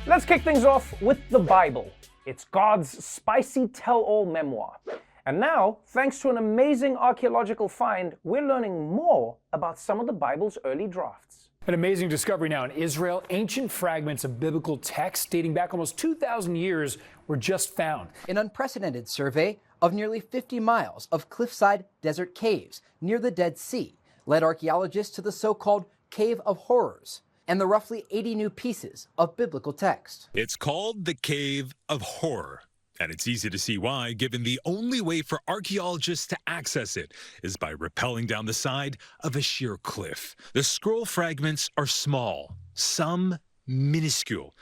Let's kick things off with the Bible. It's God's spicy tell-all memoir. And now, thanks to an amazing archaeological find, we're learning more about some of the Bible's early drafts. An amazing discovery now in Israel. Ancient fragments of biblical text dating back almost 2,000 years were just found. An unprecedented survey of nearly 50 miles of cliffside desert caves near the Dead Sea led archaeologists to the so-called Cave of Horrors and the roughly 80 new pieces of biblical text. It's called the Cave of Horror, and it's easy to see why, given the only way for archaeologists to access it is by rappelling down the side of a sheer cliff. The scroll fragments are small, some minuscule,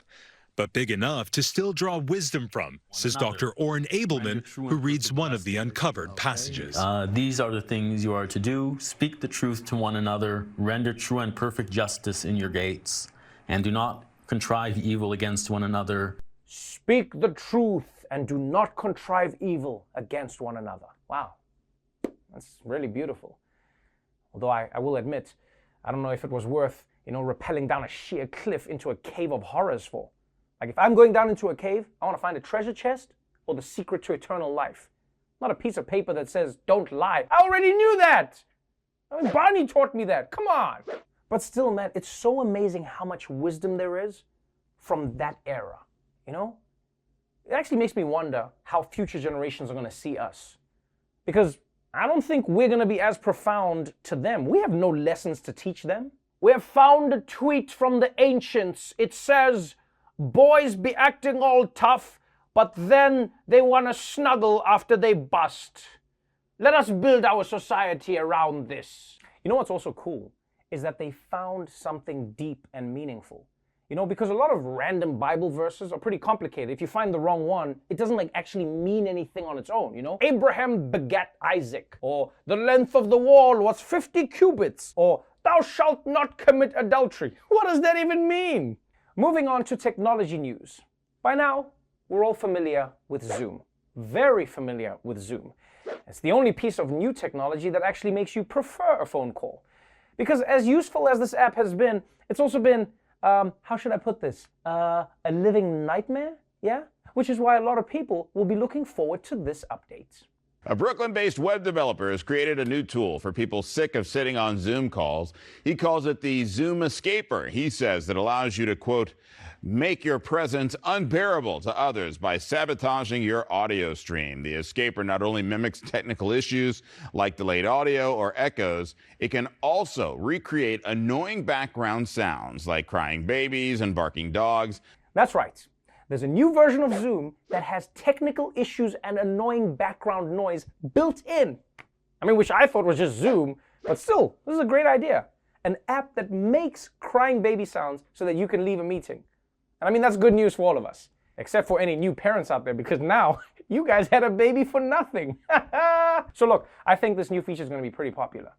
but big enough to still draw wisdom from, says Dr. Orrin Abelman, who reads one of the uncovered passages. These are the things you are to do. Speak the truth to one another. Render true and perfect justice in your gates. And do not contrive evil against one another. Speak the truth and do not contrive evil against one another. Wow, that's really beautiful. Although I will admit, I don't know if it was worth, rappelling down a sheer cliff into a cave of horrors for. Like, if I'm going down into a cave, I want to find a treasure chest or the secret to eternal life. Not a piece of paper that says, don't lie. I already knew that. I mean, Barney taught me that. Come on. But still, man, it's so amazing how much wisdom there is from that era, It actually makes me wonder how future generations are going to see us. Because I don't think we're going to be as profound to them. We have no lessons to teach them. We have found a tweet from the ancients. It says, boys be acting all tough, but then they want to snuggle after they bust. Let us build our society around this. You know what's also cool is that they found something deep and meaningful. Because a lot of random Bible verses are pretty complicated. If you find the wrong one, it doesn't actually mean anything on its own, Abraham begat Isaac, or the length of the wall was 50 cubits, or thou shalt not commit adultery. What does that even mean? Moving on to technology news. By now, we're all familiar with Zoom. Very familiar with Zoom. It's the only piece of new technology that actually makes you prefer a phone call. Because as useful as this app has been, it's also been, how should I put this? A living nightmare? Yeah? Which is why a lot of people will be looking forward to this update. A Brooklyn-based web developer has created a new tool for people sick of sitting on Zoom calls. He calls it the Zoom Escaper. He says it allows you to, quote, make your presence unbearable to others by sabotaging your audio stream. The Escaper not only mimics technical issues like delayed audio or echoes, it can also recreate annoying background sounds like crying babies and barking dogs. That's right. There's a new version of Zoom that has technical issues and annoying background noise built in. Which I thought was just Zoom, but still, this is a great idea. An app that makes crying baby sounds so that you can leave a meeting. And that's good news for all of us, except for any new parents out there, because now you guys had a baby for nothing. So look, I think this new feature is going to be pretty popular.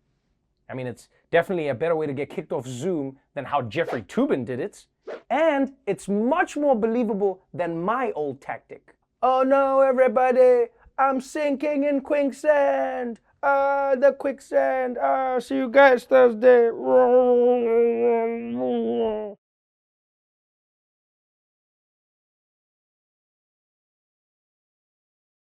It's definitely a better way to get kicked off Zoom than how Jeffrey Toobin did it. And it's much more believable than my old tactic. Oh no, everybody, I'm sinking in quicksand. The quicksand. See you guys Thursday.